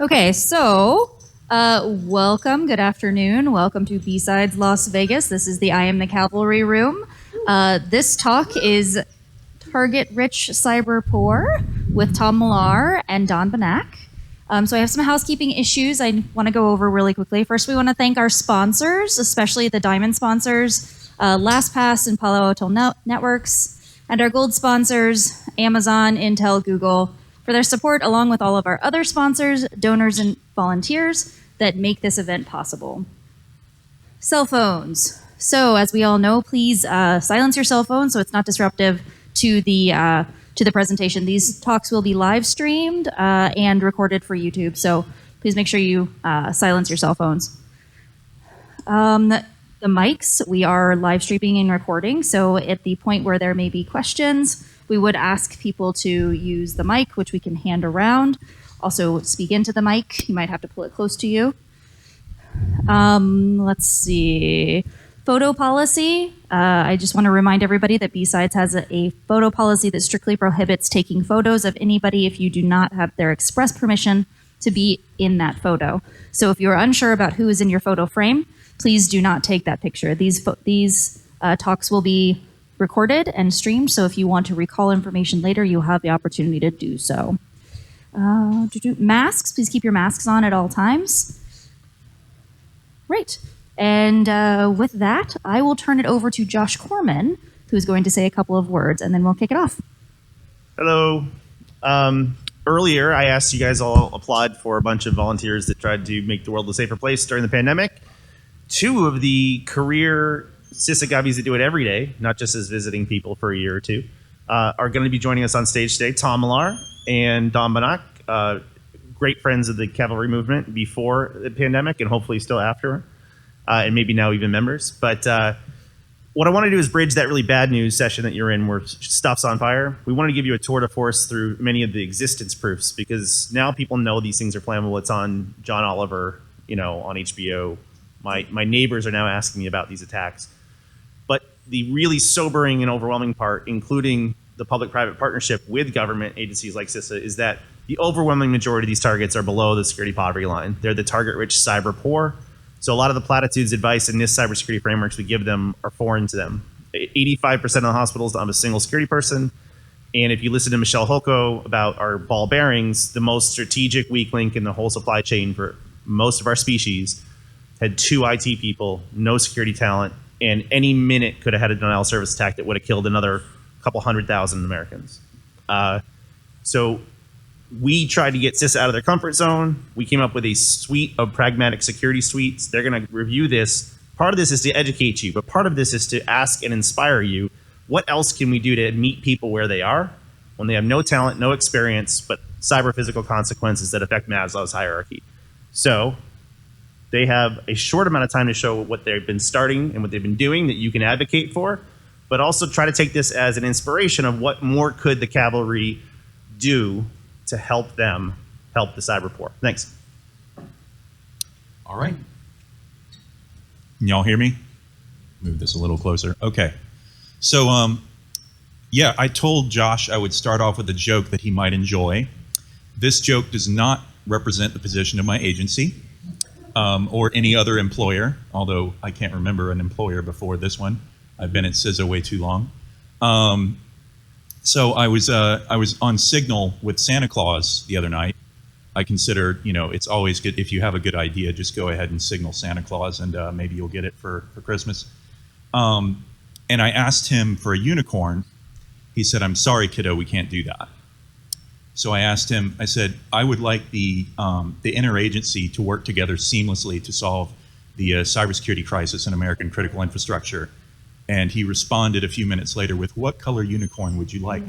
Okay, so welcome, good afternoon. Welcome to B-Sides Las Vegas. This is the I Am The Cavalry room. This talk is Target Rich Cyber Poor with Tom Millar and Don Benack. So I have some housekeeping issues I want to go over really quickly. First, we want to thank our sponsors, especially the diamond sponsors, LastPass and Palo Alto Networks, and our gold sponsors, Amazon, Intel, Google, for their support, along with all of our other sponsors, donors, and volunteers that make this event possible. Cell phones. So, as we all know, please silence your cell phone so it's not disruptive to the presentation. These talks will be live streamed and recorded for YouTube. So, please make sure you silence your cell phones. The mics, we are live streaming and recording. So, at the point where there may be questions, we would ask people to use the mic, which we can hand around. Also, speak into the mic. You might have to pull it close to you. Let's see. Photo policy. I just want to remind everybody that B-Sides has a photo policy that strictly prohibits taking photos of anybody if you do not have their express permission to be in that photo. So if you're unsure about who is in your photo frame, please do not take that picture. These talks will be recorded and streamed, so if you want to recall information later, you'll have the opportunity to do so. Masks, please keep your masks on at all times. Great. And with that, I will turn it over to Josh Corman, who's going to say a couple of words, and then we'll kick it off. Hello. Earlier, I asked you guys all applaud for a bunch of volunteers that tried to make the world a safer place during the pandemic. Two of the career sysadmins that do it every day, not just as visiting people for a year or two, are going to be joining us on stage today. Tom Millar and Don Benack, great friends of the cavalry movement before the pandemic and hopefully still after, and maybe now even members. But what I want to do is bridge that really bad news session that you're in where stuff's on fire. We want to give you a tour de force through many of the existence proofs, because now people know these things are flammable. It's on John Oliver, on HBO. My neighbors are now asking me about these attacks. But the really sobering and overwhelming part, including the public-private partnership with government agencies like CISA, is that the overwhelming majority of these targets are below the security poverty line. They're the target-rich cyber poor. So a lot of the platitudes, advice, and NIST cybersecurity frameworks we give them are foreign to them. 85% of the hospitals don't have a single security person. And if you listen to Michelle Holko about our ball bearings, the most strategic weak link in the whole supply chain for most of our species had 2 IT people, no security talent, and any minute could have had a denial service attack that would have killed another couple 100,000 Americans. So we tried to get CISA out of their comfort zone. We came up with a suite of pragmatic security suites. They're going to review this. Part of this is to educate you, but part of this is to ask and inspire you. What else can we do to meet people where they are when they have no talent, no experience, but cyber-physical consequences that affect Maslow's hierarchy? So they have a short amount of time to show what they've been starting and what they've been doing that you can advocate for, but also try to take this as an inspiration of what more could the cavalry do to help them help the cyber poor. Thanks. All right. Can y'all hear me? Move this a little closer. Okay. So, yeah, I told Josh I would start off with a joke that he might enjoy. This joke does not represent the position of my agency or any other employer, although I can't remember an employer before this one. I've been at CISA way too long. So I was on Signal with Santa Claus the other night. I consider, it's always good if you have a good idea, just go ahead and signal Santa Claus, and maybe you'll get it for Christmas. And I asked him for a unicorn. He said, "I'm sorry, kiddo, we can't do that." So I asked him, I said, "I would like the interagency to work together seamlessly to solve the cybersecurity crisis in American critical infrastructure." And he responded a few minutes later with, "What color unicorn would you like?"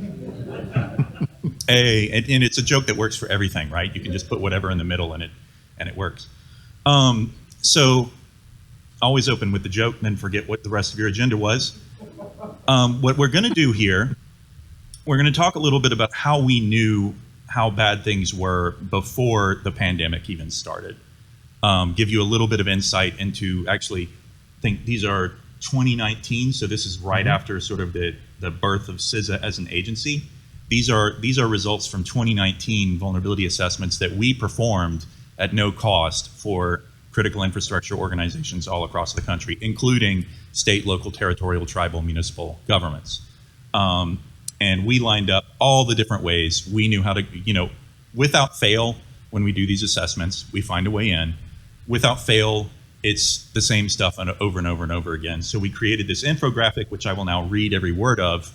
And it's a joke that works for everything, right? You can just put whatever in the middle and it works. So always open with the joke, then forget what the rest of your agenda was. What we're going to do here, we're going to talk a little bit about how we knew how bad things were before the pandemic even started. Give you a little bit of insight into, actually, I think these are 2019, so this is right after sort of the birth of CISA as an agency. these are results from 2019 vulnerability assessments that we performed at no cost for critical infrastructure organizations all across the country, including state, local, territorial, tribal, municipal governments. And we lined up all the different ways we knew how to, without fail, when we do these assessments, we find a way in. Without fail, it's the same stuff over and over and over again. So we created this infographic, which I will now read every word of,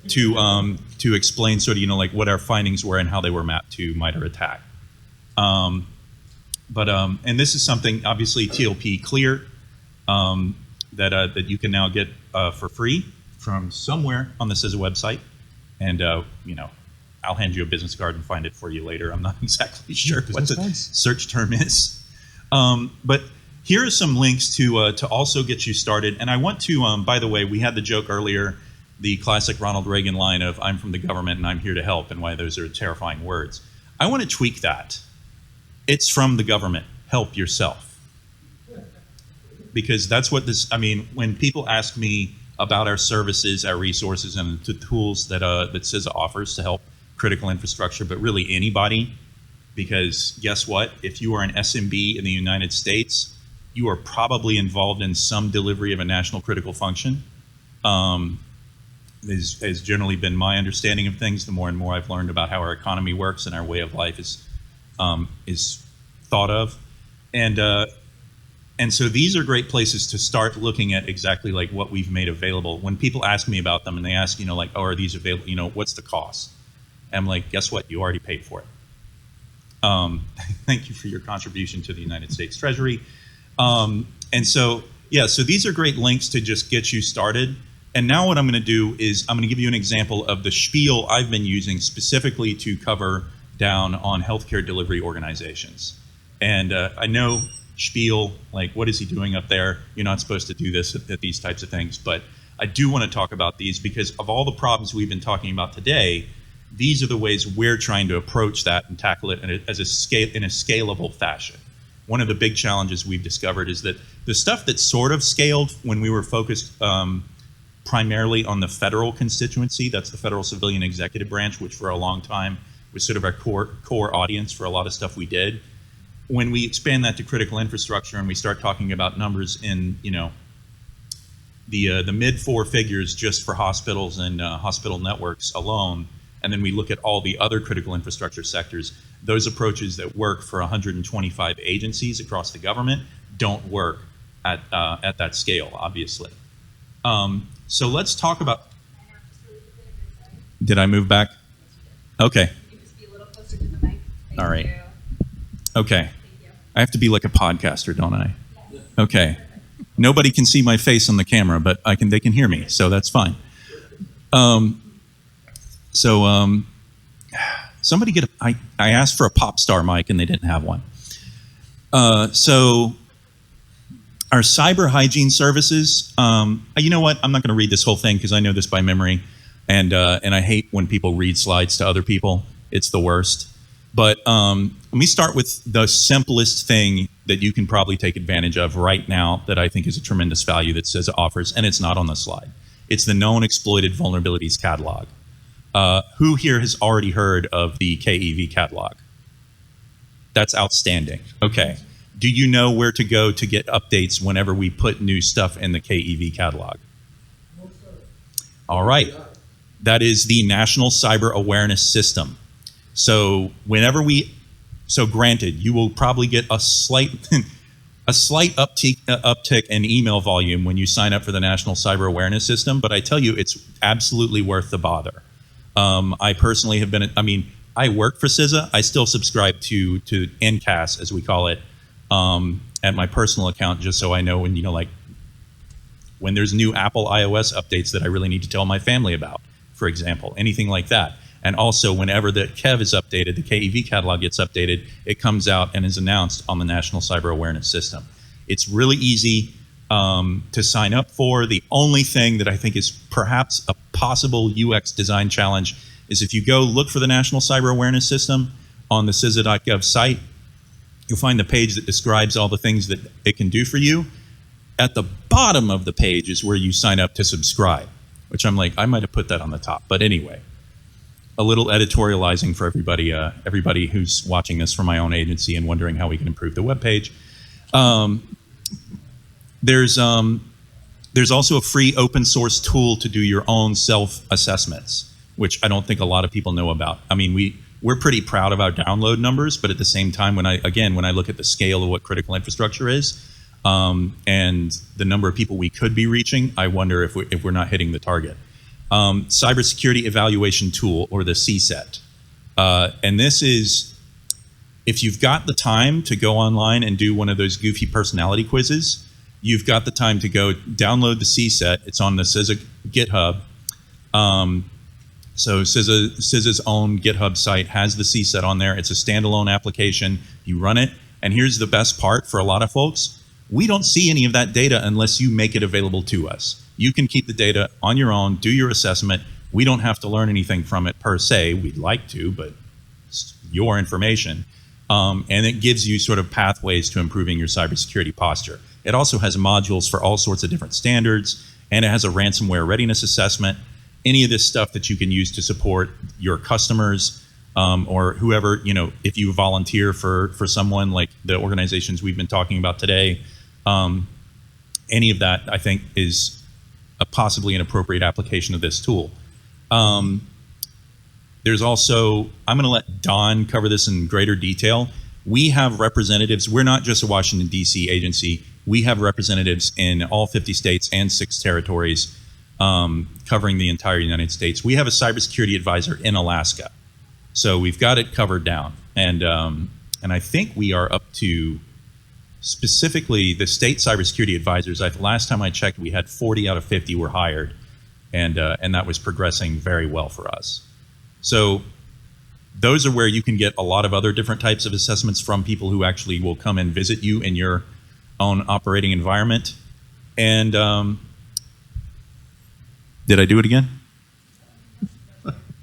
to explain sort of, like what our findings were and how they were mapped to MITRE ATT&CK. And this is something, obviously, TLP Clear, that you can now get for free from somewhere on the CISA website. And, I'll hand you a business card and find it for you later. I'm not exactly sure what the search term is. But here are some links to also get you started. And I want to, by the way, we had the joke earlier, the classic Ronald Reagan line of "I'm from the government and I'm here to help," and why those are terrifying words. I want to tweak that. It's from the government. Help yourself. Because that's what this, when people ask me about our services, our resources, and the tools that CISA offers to help critical infrastructure, but really anybody, because guess what? If you are an SMB in the United States, you are probably involved in some delivery of a national critical function. Has generally been my understanding of things. The more and more I've learned about how our economy works and our way of life is thought of, and so these are great places to start looking at exactly like what we've made available. When people ask me about them and they ask, oh, are these available? What's the cost? And I'm like, guess what? You already paid for it. Thank you for your contribution to the United States Treasury. And so, yeah, so these are great links to just get you started. And now what I'm going to do is I'm going to give you an example of the spiel I've been using specifically to cover down on healthcare delivery organizations. And I know spiel, like, what is he doing up there? You're not supposed to do this at these types of things. But I do want to talk about these because of all the problems we've been talking about today, these are the ways we're trying to approach that and tackle it in a scalable fashion. One of the big challenges we've discovered is that the stuff that sort of scaled when we were focused primarily on the federal constituency, that's the federal civilian executive branch, which for a long time was sort of our core audience for a lot of stuff we did. When we expand that to critical infrastructure and we start talking about numbers in, the mid four figures just for hospitals and hospital networks alone, and then we look at all the other critical infrastructure sectors, those approaches that work for 125 agencies across the government don't work at that scale, obviously. So let's talk about. Did I move back? Okay. You can just be a little closer to the mic. Thank All right. you. Okay. Thank you. I have to be like a podcaster, don't I? Yes. Okay. Nobody can see my face on the camera, but they can hear me, so that's fine. Somebody I asked for a pop star mic and they didn't have one. So our cyber hygiene services, you know what? I'm not going to read this whole thing because I know this by memory, and I hate when people read slides to other people. It's the worst. But let me start with the simplest thing that you can probably take advantage of right now that I think is a tremendous value that CISA offers, and it's not on the slide. It's the Known Exploited Vulnerabilities Catalog. Who here has already heard of the KEV catalog? That's outstanding. Okay. Do you know where to go to get updates whenever we put new stuff in the KEV catalog? All right. That is the National Cyber Awareness System. So granted, you will probably get a slight uptick in email volume when you sign up for the National Cyber Awareness System, but I tell you, it's absolutely worth the bother. I personally have been, I work for CISA. I still subscribe to NCAS, as we call it, at my personal account, just so I know when there's new Apple iOS updates that I really need to tell my family about, for example, anything like that. And also, whenever the KEV is updated, the KEV catalog gets updated, it comes out and is announced on the National Cyber Awareness System. It's really easy to sign up for. The only thing that I think is perhaps a possible UX design challenge is if you go look for the National Cyber Awareness System on the CISA.gov site, you'll find the page that describes all the things that it can do for you. At the bottom of the page is where you sign up to subscribe, which I'm like, I might have put that on the top, but anyway. a little editorializing for everybody who's watching this from my own agency and wondering how we can improve the webpage. There's also a free open source tool to do your own self-assessments, which I don't think a lot of people know about. I mean, we're pretty proud of our download numbers, but at the same time, when I look at the scale of what critical infrastructure is, and the number of people we could be reaching, I wonder if we're not hitting the target. Cybersecurity Evaluation Tool, or the CSET. And this is, if you've got the time to go online and do one of those goofy personality quizzes, you've got the time to go download the CSET. It's on the CISA GitHub. So CISA's own GitHub site has the CSET on there. It's a standalone application. You run it. And here's the best part for a lot of folks. We don't see any of that data unless you make it available to us. You can keep the data on your own, do your assessment. We don't have to learn anything from it per se. We'd like to, but it's your information. And it gives you sort of pathways to improving your cybersecurity posture. It also has modules for all sorts of different standards, and it has a ransomware readiness assessment. Any of this stuff that you can use to support your customers, or whoever, if you volunteer for someone like the organizations we've been talking about today, any of that, I think, is possibly an appropriate application of this tool. There's also, I'm going to let Don cover this in greater detail. We have representatives. We're not just a Washington, D.C. agency. We have representatives in all 50 states and 6 territories, covering the entire United States. We have a cybersecurity advisor in Alaska. So we've got it covered down. And I think we are up to, specifically, the state cybersecurity advisors. Last time I checked, we had 40 out of 50 were hired. And that was progressing very well for us. So those are where you can get a lot of other different types of assessments from people who actually will come and visit you in your own operating environment. And did I do it again?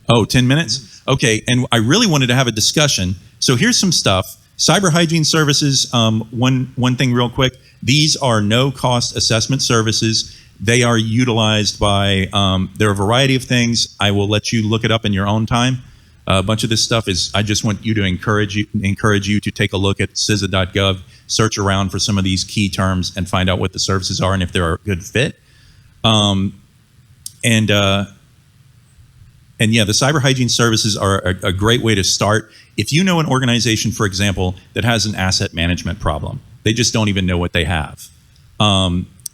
Oh, 10 minutes? Okay, and I really wanted to have a discussion. So here's some stuff. Cyber hygiene services, one thing real quick. These are no-cost assessment services. They are utilized by, there are a variety of things. I will let you look it up in your own time. A bunch of this stuff is, I just want you to encourage you to take a look at CISA.gov, search around for some of these key terms and find out what the services are and if they're a good fit. And yeah, the cyber hygiene services are a great way to start. If you know an organization, for example, that has an asset management problem, they just don't even know what they have.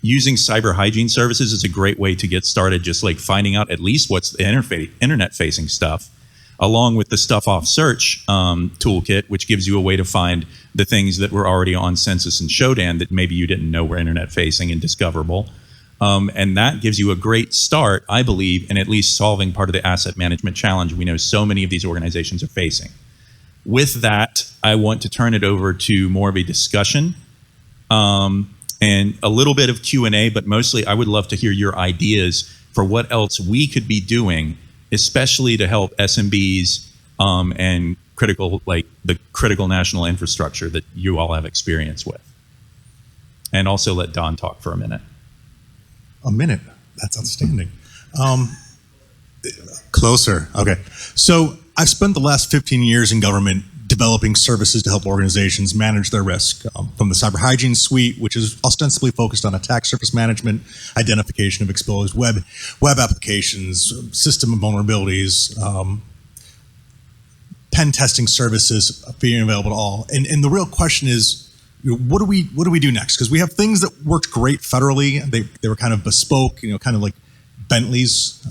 Using cyber hygiene services is a great way to get started, just like finding out at least what's the internet-facing stuff, along with the Stuff Off Search toolkit, which gives you a way to find the things that were already on Census and Shodan that maybe you didn't know were internet-facing and discoverable. And that gives you a great start, I believe, in at least solving part of the asset management challenge we know so many of these organizations are facing. With that, I want to turn it over to more of a discussion and a little bit of Q&A, but mostly I would love to hear your ideas for what else we could be doing, especially to help SMBs and the critical national infrastructure that you all have experience with. And also let Don talk for a minute. A minute. That's outstanding. Closer. Okay. So I've spent the last 15 years in government developing services to help organizations manage their risk, from the cyber hygiene suite, which is ostensibly focused on attack surface management, identification of exposed web applications, system vulnerabilities, pen testing services being available to all. And the real question is, what do we do next? Because we have things that worked great federally. They were kind of bespoke, kind of like Bentleys.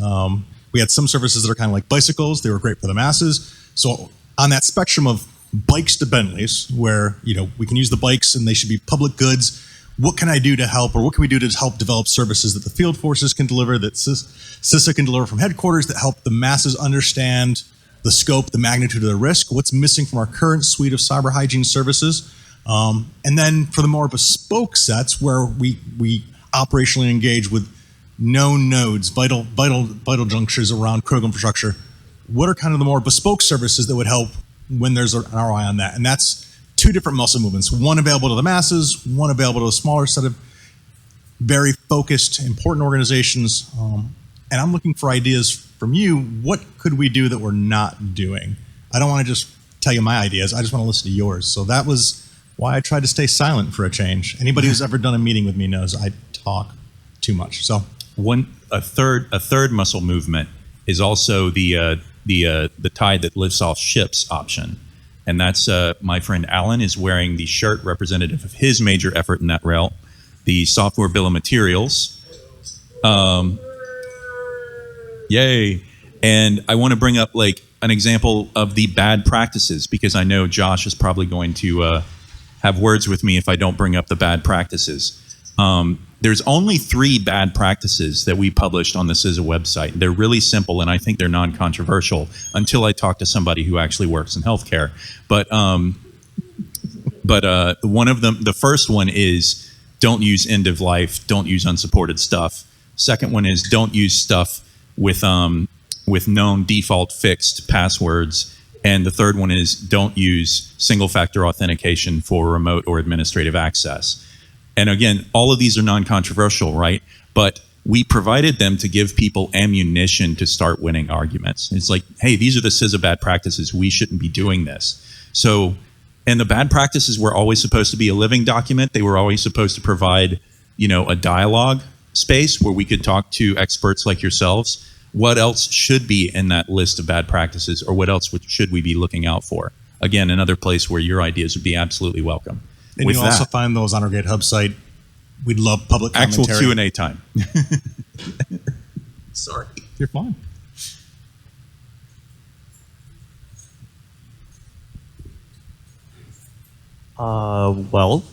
We had some services that are kind of like bicycles. They were great for the masses. So on that spectrum of bikes to Bentleys, where we can use the bikes and they should be public goods, what can I do to help, or what can we do to help develop services that the field forces can deliver, that CISA can deliver from headquarters, that help the masses understand the scope, the magnitude of the risk, what's missing from our current suite of cyber hygiene services. And then for the more bespoke sets where we operationally engage with known nodes, vital junctures around critical infrastructure, what are kind of the more bespoke services that would help when there's an ROI on that? And that's two different muscle movements, one available to the masses, one available to a smaller set of very focused, important organizations. And I'm looking for ideas from you, what could we do that we're not doing? I don't want to just tell you my ideas. I just want to listen to yours. So that was why I tried to stay silent for a change. Anybody who's ever done a meeting with me knows I talk too much. So A third muscle movement is also the tide that lifts off ships option. And that's my friend Alan is wearing the shirt representative of his major effort in that rail, the software bill of materials. Yay. And I want to bring up like an example of the bad practices, because I know Josh is probably going to have words with me if I don't bring up the bad practices. There's only 3 bad practices that we published on the CISA website. They're really simple, and I think they're non-controversial until I talk to somebody who actually works in healthcare. But one of them, the first one is don't use end of life, don't use unsupported stuff. Second one is don't use stuff with known default fixed passwords. And the third one is don't use single-factor authentication for remote or administrative access. And again, all of these are non-controversial, right? But we provided them to give people ammunition to start winning arguments. It's like, hey, these are the CISA bad practices. We shouldn't be doing this. So, and the bad practices were always supposed to be a living document. They were always supposed to provide, a dialogue space where we could talk to experts like yourselves. What else should be in that list of bad practices, or what else should we be looking out for? Again, another place where your ideas would be absolutely welcome. And you'll also find those on our GitHub site. We'd love public actual commentary. Q&A time. Sorry. You're fine. Well,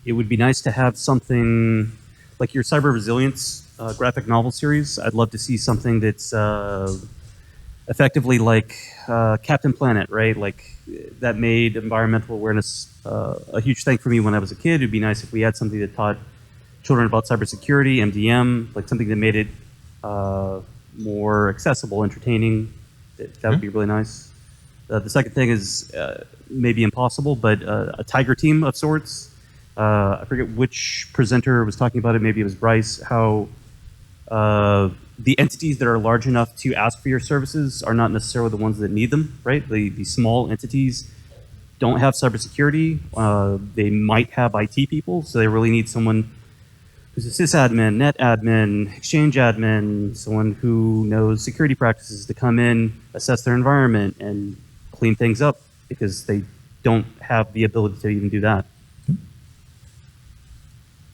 it would be nice to have something like your cyber resilience graphic novel series. I'd love to see something that's effectively like Captain Planet, right? Like that made environmental awareness a huge thing for me when I was a kid. It'd be nice if we had something that taught children about cybersecurity, MDM, like something that made it more accessible, entertaining. That would be really nice. The second thing is maybe impossible, but a tiger team of sorts. I forget which presenter was talking about it. Maybe it was Bryce. How the entities that are large enough to ask for your services are not necessarily the ones that need them, right? The small entities don't have cybersecurity. They might have IT people, so they really need someone who's a sysadmin, net admin, exchange admin, someone who knows security practices to come in, assess their environment, and clean things up, because they don't have the ability to even do that.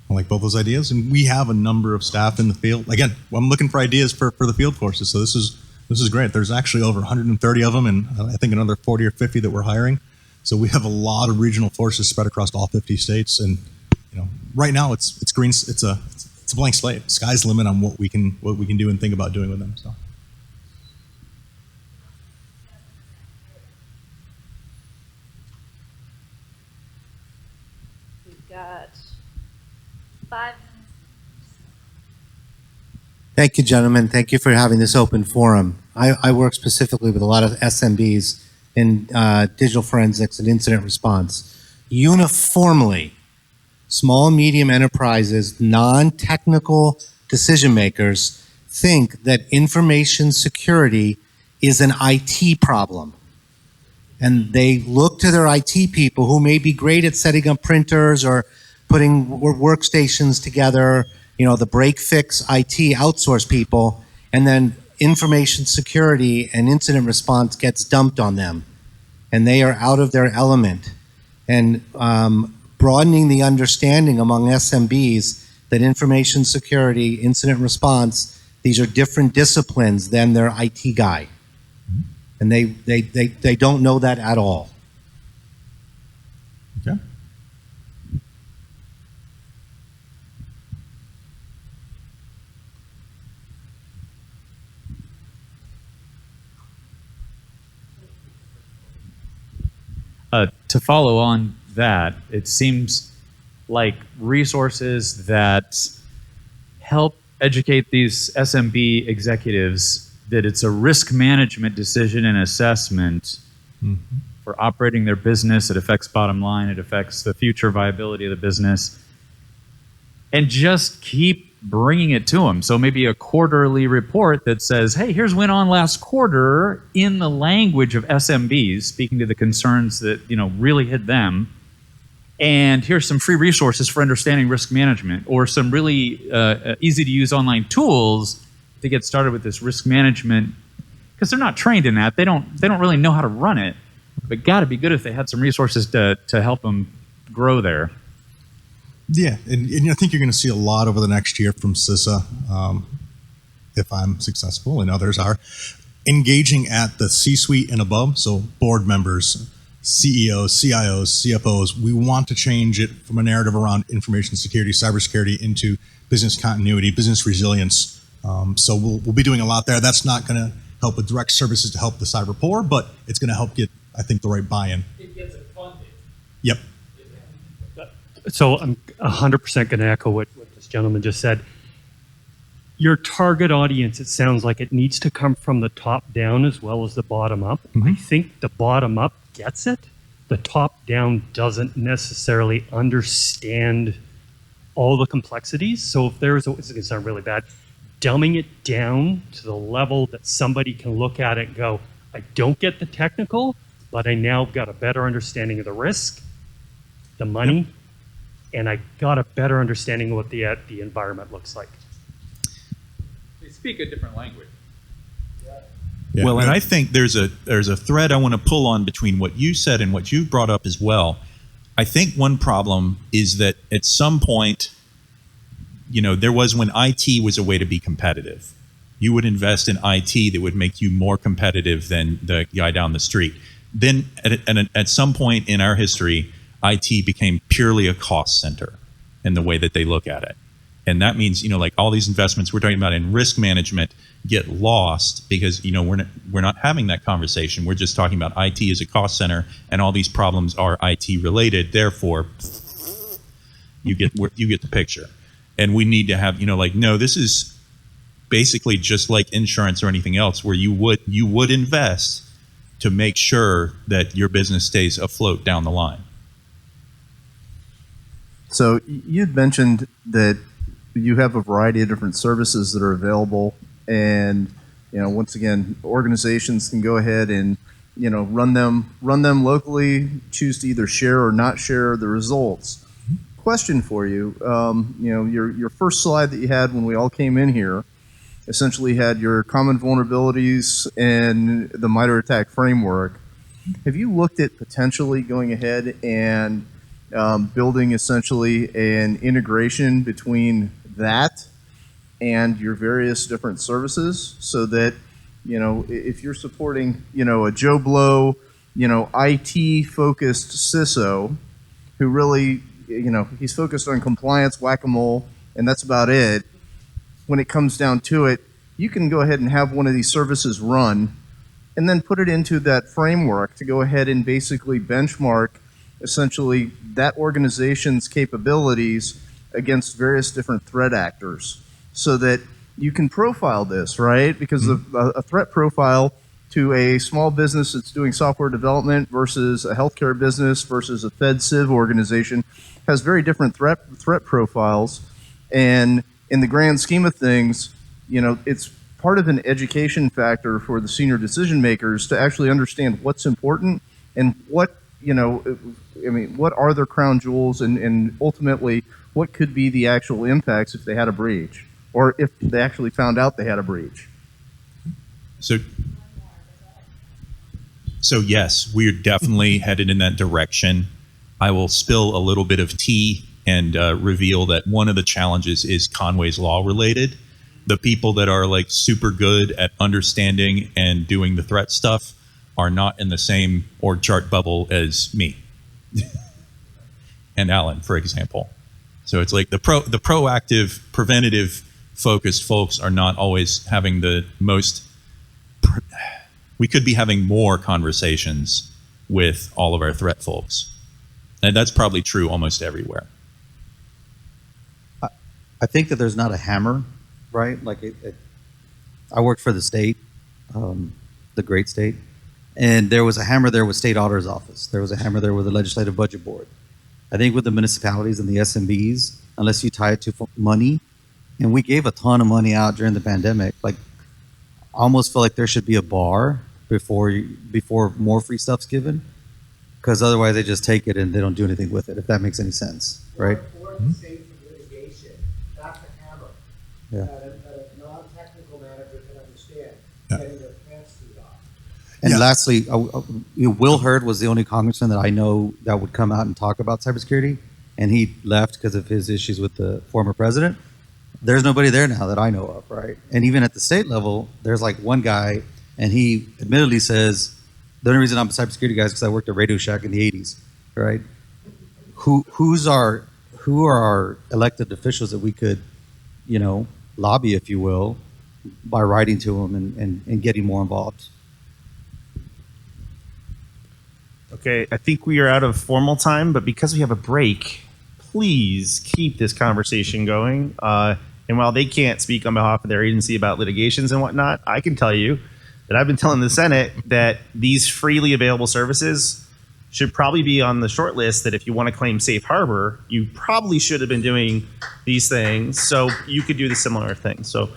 I like both those ideas, and we have a number of staff in the field. Again, I'm looking for ideas for the field forces, so this is great. There's actually over 130 of them, and I think another 40 or 50 that we're hiring. So we have a lot of regional forces spread across all 50 states, and right now it's green. It's a blank slate. Sky's the limit on what we can do and think about doing with them. So. We've got 5 minutes. Thank you, gentlemen. Thank you for having this open forum. I work specifically with a lot of SMBs in digital forensics and incident response. Uniformly, small and medium enterprises, non-technical decision makers think that information security is an IT problem. And they look to their IT people who may be great at setting up printers or putting workstations together, the break-fix IT outsource people, and then information security and incident response gets dumped on them. And they are out of their element. And broadening the understanding among SMBs that information security, incident response, these are different disciplines than their IT guy. And they don't know that at all. Okay. To follow on that, it seems like resources that help educate these SMB executives that it's a risk management decision and assessment for operating their business. It affects bottom line. It affects the future viability of the business. And just keep bringing it to them. So maybe a quarterly report that says, hey, here's went on last quarter in the language of SMBs, speaking to the concerns that, really hit them. And here's some free resources for understanding risk management, or some really easy to use online tools to get started with this risk management, because they're not trained in that. They don't really know how to run it. But got to be good if they had some resources to help them grow there. Yeah, and I think you're going to see a lot over the next year from CISA, if I'm successful and others are, engaging at the C-suite and above, so board members, CEOs, CIOs, CFOs. We want to change it from a narrative around information security, cybersecurity, into business continuity, business resilience. So we'll be doing a lot there. That's not going to help with direct services to help the cyber poor, but it's going to help get, I think, the right buy-in. It gets it funded. Yep. So I'm 100% going to echo what this gentleman just said. Your target audience, it sounds like it needs to come from the top down as well as the bottom up. I think the bottom up gets it. The top down doesn't necessarily understand all the complexities. So if this is going to sound really bad, dumbing it down to the level that somebody can look at it and go, I don't get the technical, but I now got a better understanding of the risk, the money, and I got a better understanding of what the environment looks like. They speak a different language. Yeah. Well, and I think there's a thread I want to pull on between what you said and what you brought up as well. I think one problem is that at some point, there was when IT was a way to be competitive. You would invest in IT that would make you more competitive than the guy down the street. Then at some point in our history, IT became purely a cost center in the way that they look at it. And that means, like all these investments we're talking about in risk management get lost because, we're not having that conversation. We're just talking about IT as a cost center, and all these problems are IT related. Therefore, you get the picture. And we need to have, no, this is basically just like insurance or anything else, where you would invest to make sure that your business stays afloat down the line. So you'd mentioned that you have a variety of different services that are available, and once again, organizations can go ahead and run them locally, choose to either share or not share the results. Question for you, your first slide that you had when we all came in here essentially had your common vulnerabilities and the MITRE ATT&CK framework. Have you looked at potentially going ahead and building essentially an integration between that and your various different services, so that if you're supporting a Joe Blow IT focused CISO who really he's focused on compliance, whack-a-mole, and that's about it, when it comes down to it, you can go ahead and have one of these services run and then put it into that framework to go ahead and basically benchmark essentially that organization's capabilities against various different threat actors, so that you can profile this, right? Because a threat profile to a small business that's doing software development versus a healthcare business versus a Fed Civ organization has very different threat profiles. And in the grand scheme of things, it's part of an education factor for the senior decision makers to actually understand what's important and what are their crown jewels, and ultimately what could be the actual impacts if they had a breach, or if they actually found out they had a breach. So yes, we're definitely headed in that direction. I will spill a little bit of tea and reveal that one of the challenges is Conway's Law related. The people that are like super good at understanding and doing the threat stuff are not in the same org chart bubble as me and Alan, for example. So it's like the proactive, preventative focused folks are not always having the most. We could be having more conversations with all of our threat folks. And that's probably true almost everywhere. I think that there's not a hammer, right? Like I worked for the state, the great state, and there was a hammer there with State Auditor's Office. There was a hammer there with the Legislative Budget Board. I think with the municipalities and the SMBs, unless you tie it to money, and we gave a ton of money out during the pandemic. Like, I almost feel like there should be a bar before more free stuff's given, because otherwise they just take it and they don't do anything with it. If that makes any sense, right? Or the state from litigation. That's the hammer. Yeah. That a non-technical manager can understand. Yeah. Getting their pants suit off. And Yeah. lastly, Will Hurd was the only congressman that I know that would come out and talk about cybersecurity, and he left because of his issues with the former president. There's nobody there now that I know of, right? And even at the state level, there's like one guy, and he admittedly says, the only reason I'm a cybersecurity guy is because I worked at Radio Shack in the 80s, right? Who are our elected officials that we could, lobby, if you will, by writing to them and getting more involved? Okay, I think we are out of formal time, but because we have a break, please keep this conversation going. And while they can't speak on behalf of their agency about litigations and whatnot, I can tell you that I've been telling the Senate that these freely available services should probably be on the short list, that if you want to claim safe harbor, you probably should have been doing these things so you could do the similar thing. So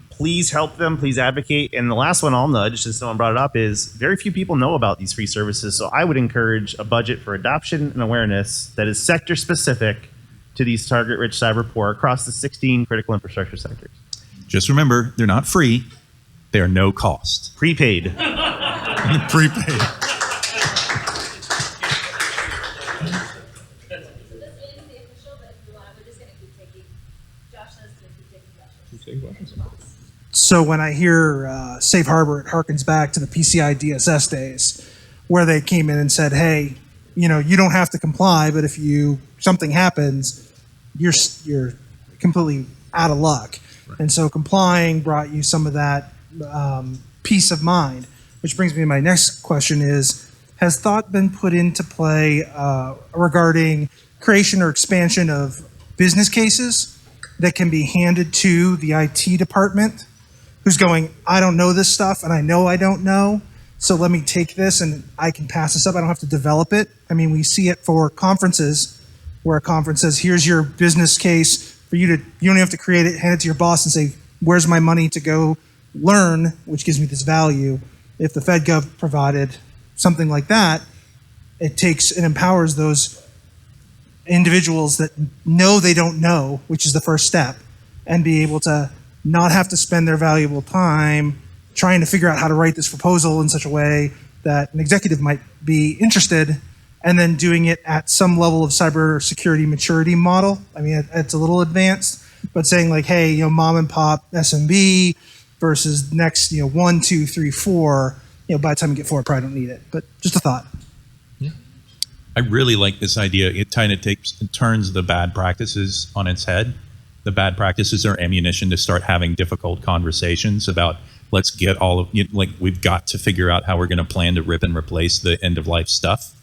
please help them, please advocate. And the last one I'll nudge, since someone brought it up, is very few people know about these free services. So I would encourage a budget for adoption and awareness that is sector specific to these target-rich cyber poor across the 16 critical infrastructure sectors. Just remember, they're not free. They are no cost. Prepaid. Prepaid. So when I hear safe harbor, it harkens back to the PCI DSS days, where they came in and said, "Hey, you don't have to comply, but if something happens, you're completely out of luck." Right. And so complying brought you some of that peace of mind, which brings me to my next question: has thought been put into play regarding creation or expansion of business cases that can be handed to the IT department, who's going, "I don't know this stuff, and I know I don't know, so let me take this and I can pass this up. I don't have to develop it." I mean, we see it for conferences, where a conference says, "Here's your business case for you don't have to create it, hand it to your boss and say, 'Where's my money to go learn, which gives me this value?'" If the FedGov provided something like that, it takes and empowers those individuals that know they don't know, which is the first step, and be able to not have to spend their valuable time trying to figure out how to write this proposal in such a way that an executive might be interested, and then doing it at some level of cybersecurity maturity model. I mean, it's a little advanced, but saying like, hey, mom and pop SMB versus next, 1, 2, 3, 4, by the time you get 4, I probably don't need it, but just a thought. I really like this idea. It kind of turns the bad practices on its head. The bad practices are ammunition to start having difficult conversations about, let's get all of, we've got to figure out how we're going to plan to rip and replace the end of life stuff,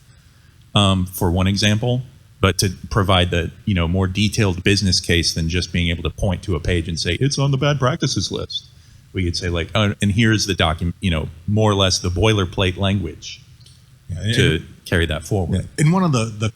for one example, but to provide the, more detailed business case than just being able to point to a page and say, it's on the bad practices list. We could say like, oh, and here's the document, more or less the boilerplate language to carry that forward. Yeah. In one of the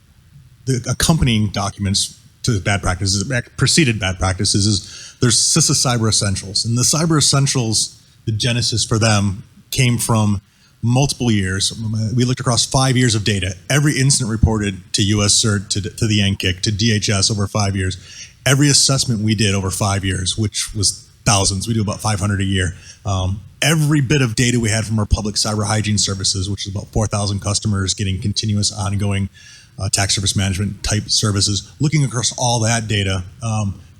accompanying documents to bad practices, preceded bad practices, is there's CISA Cyber Essentials. And the Cyber Essentials, the genesis for them came from multiple years. We looked across 5 years of data. Every incident reported to US CERT, to the NCIC, to DHS over 5 years. Every assessment we did over 5 years, which was thousands. We do about 500 a year. Every bit of data we had from our public cyber hygiene services, which is about 4,000 customers getting continuous ongoing attack surface management type services, looking across all that data,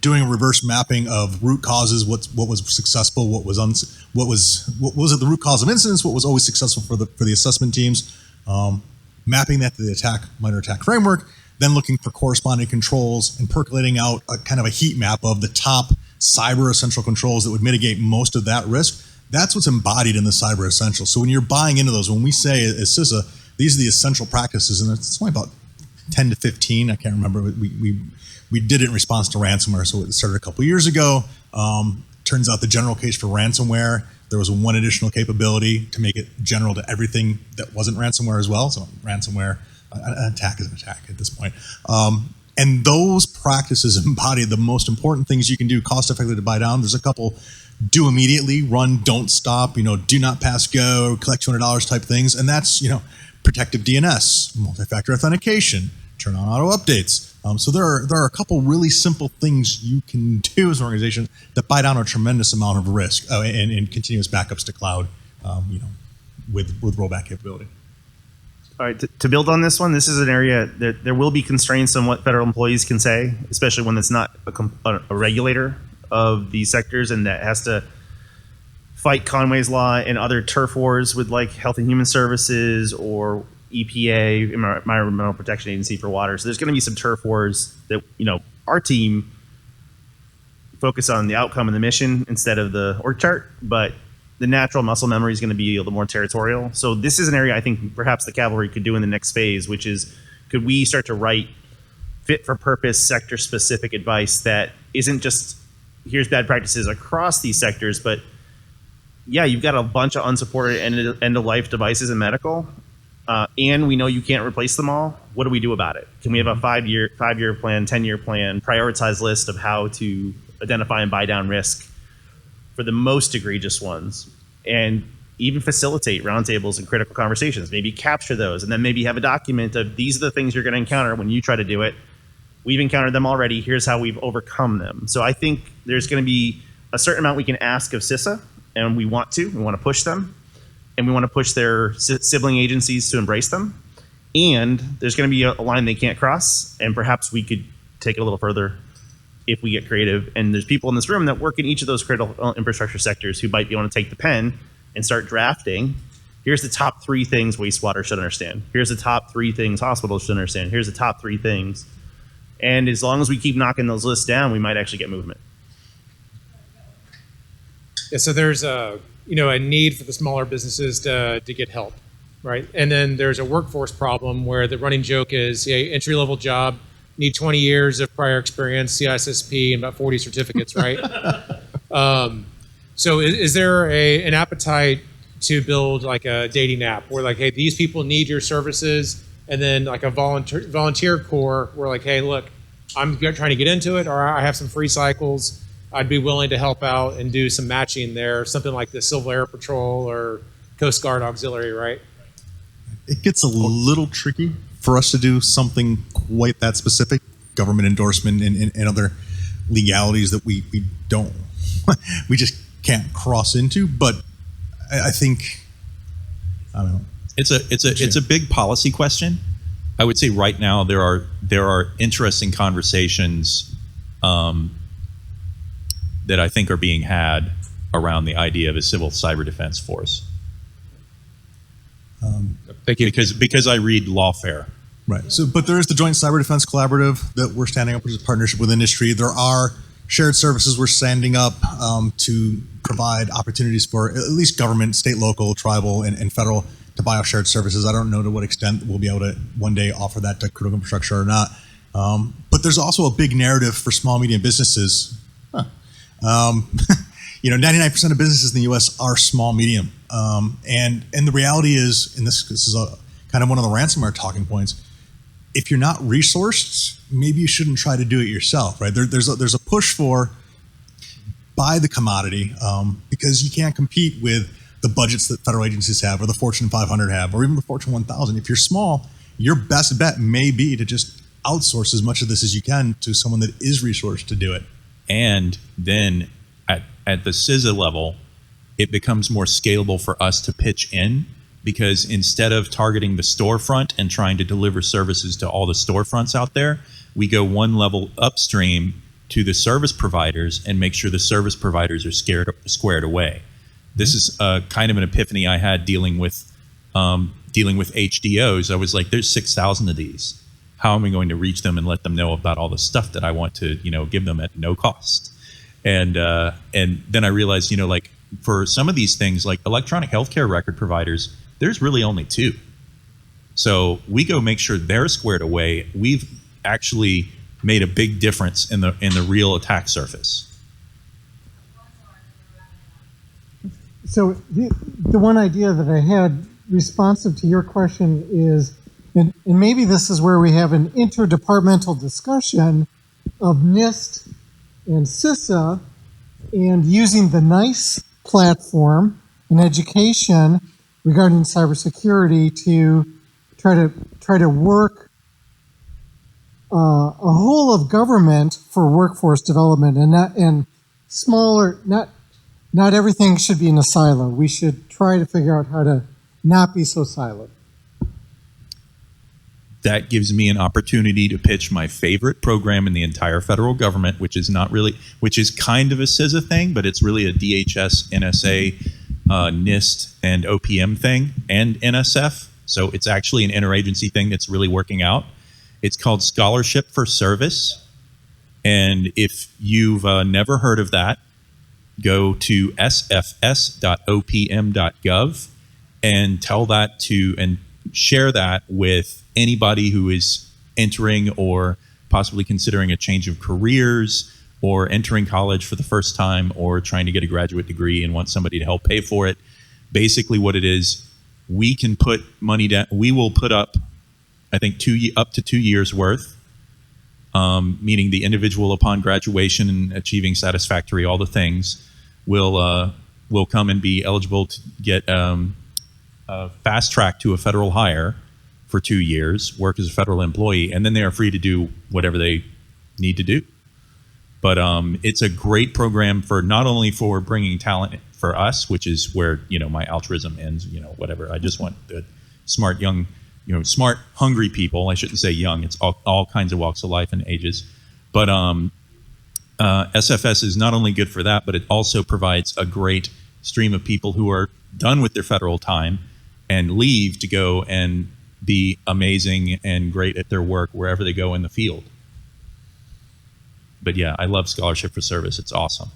doing a reverse mapping of root causes, what was successful, what was at the root cause of incidents, what was always successful for the assessment teams, mapping that to the minor attack framework, then looking for corresponding controls and percolating out a kind of a heat map of the top cyber essential controls that would mitigate most of that risk. That's what's embodied in the cyber essentials. So when you're buying into those, when we say as CISA, these are the essential practices, and it's only about 10 to 15, I can't remember. We did it in response to ransomware, so it started a couple years ago. Turns out the general case for ransomware, there was one additional capability to make it general to everything that wasn't ransomware as well. So ransomware, an attack is an attack at this point. And those practices embody the most important things you can do cost effectively to buy down. There's a couple: do immediately, run, don't stop, do not pass go, collect $200 type things. And that's, protective DNS, multi-factor authentication, turn on auto updates. So there are a couple really simple things you can do as an organization that buy down a tremendous amount of risk and continuous backups to cloud, with rollback capability. All right, to build on this one, this is an area that there will be constraints on what federal employees can say, especially when it's not a regulator of these sectors and that has to fight Conway's Law and other turf wars with like Health and Human Services or EPA, Environmental Protection Agency for water. So there's going to be some turf wars that, our team focus on the outcome and the mission instead of the org chart, but the natural muscle memory is going to be a little more territorial. So this is an area I think perhaps the cavalry could do in the next phase, which is, could we start to write fit for purpose sector specific advice that isn't just here's bad practices across these sectors, but yeah, you've got a bunch of unsupported end of life devices in medical, and we know you can't replace them all. What do we do about it? Can we have a 5-year plan, 10-year plan, prioritized list of how to identify and buy down risk for the most egregious ones, and even facilitate roundtables and critical conversations? Maybe capture those, and then maybe have a document of these are the things you're going to encounter when you try to do it. We've encountered them already. Here's how we've overcome them. So I think there's going to be a certain amount we can ask of CISA, and we want to push them, and we want to push their sibling agencies to embrace them. And there's going to be a line they can't cross, and perhaps we could take it a little further if we get creative. And there's people in this room that work in each of those critical infrastructure sectors who might be able to take the pen and start drafting. Here's the top 3 things wastewater should understand. Here's the top 3 things hospitals should understand. Here's the top 3 things. And as long as we keep knocking those lists down, we might actually get movement. Yeah, so there's a need for the smaller businesses to get help, right? And then there's a workforce problem where the running joke is, entry level job, need 20 years of prior experience, CISSP, and about 40 certificates, right? So is there an appetite to build like a dating app where like, hey, these people need your services, and then like a volunteer core where like, hey, look, I'm trying to get into it, or I have some free cycles, I'd be willing to help out and do some matching there, something like the Civil Air Patrol or Coast Guard Auxiliary, right? It gets a little tricky for us to do something quite that specific, government endorsement and other legalities that we don't, we just can't cross into. But I think, I don't know. It's a big policy question. I would say right now there are interesting conversations that I think are being had around the idea of a civil cyber defense force. Thank you. Because I read lawfare. Right. So, but there is the Joint Cyber Defense Collaborative that we're standing up, which is a partnership with industry. There are shared services we're standing up to provide opportunities for at least government, state, local, tribal, and federal to buy off shared services. I don't know to what extent we'll be able to one day offer that to critical infrastructure or not. But there's also a big narrative for small, medium businesses. 99% of businesses in the U.S. are small, medium. And the reality is, and this is kind of one of the ransomware talking points, if you're not resourced, maybe you shouldn't try to do it yourself, right? There's a push for buy the commodity because you can't compete with the budgets that federal agencies have, or the Fortune 500 have, or even the Fortune 1000. If you're small, your best bet may be to just outsource as much of this as you can to someone that is resourced to do it. And then at the CISA level, it becomes more scalable for us to pitch in, because instead of targeting the storefront and trying to deliver services to all the storefronts out there, we go one level upstream to the service providers and make sure the service providers are squared away. This is kind of an epiphany I had dealing with HDOs. I was like, there's 6,000 of these. How am I going to reach them and let them know about all the stuff that I want to, give them at no cost? And then I realized, like for some of these things, like electronic healthcare record providers, there's really only 2. So we go make sure they're squared away. We've actually made a big difference in the real attack surface. So the one idea that I had responsive to your question is and maybe this is where we have an interdepartmental discussion of NIST and CISA and using the NICE platform in education regarding cybersecurity to try to work a whole of government for workforce development, and smaller. Not everything should be in a silo. We should try to figure out how to not be so siloed. That gives me an opportunity to pitch my favorite program in the entire federal government, which is kind of a CISA thing, but it's really a DHS, NSA, NIST, and OPM thing, and NSF. So it's actually an interagency thing that's really working out. It's called Scholarship for Service. And if you've never heard of that, go to sfs.opm.gov and tell that and share that with anybody who is entering or possibly considering a change of careers or entering college for the first time or trying to get a graduate degree and want somebody to help pay for it. Basically what it is, we can put money down. We will put up, I think, up to 2 years worth, meaning the individual upon graduation and achieving satisfactory all the things will come and be eligible to get fast track to a federal hire for 2 years, work as a federal employee, and then they are free to do whatever they need to do. But it's a great program for not only for bringing talent for us, which is where my altruism ends. Whatever. I just want the smart young, smart hungry people. I shouldn't say young. It's all kinds of walks of life and ages. But SFS is not only good for that, but it also provides a great stream of people who are done with their federal time and leave to go and be amazing and great at their work wherever they go in the field. But yeah, I love Scholarship for Service. It's awesome.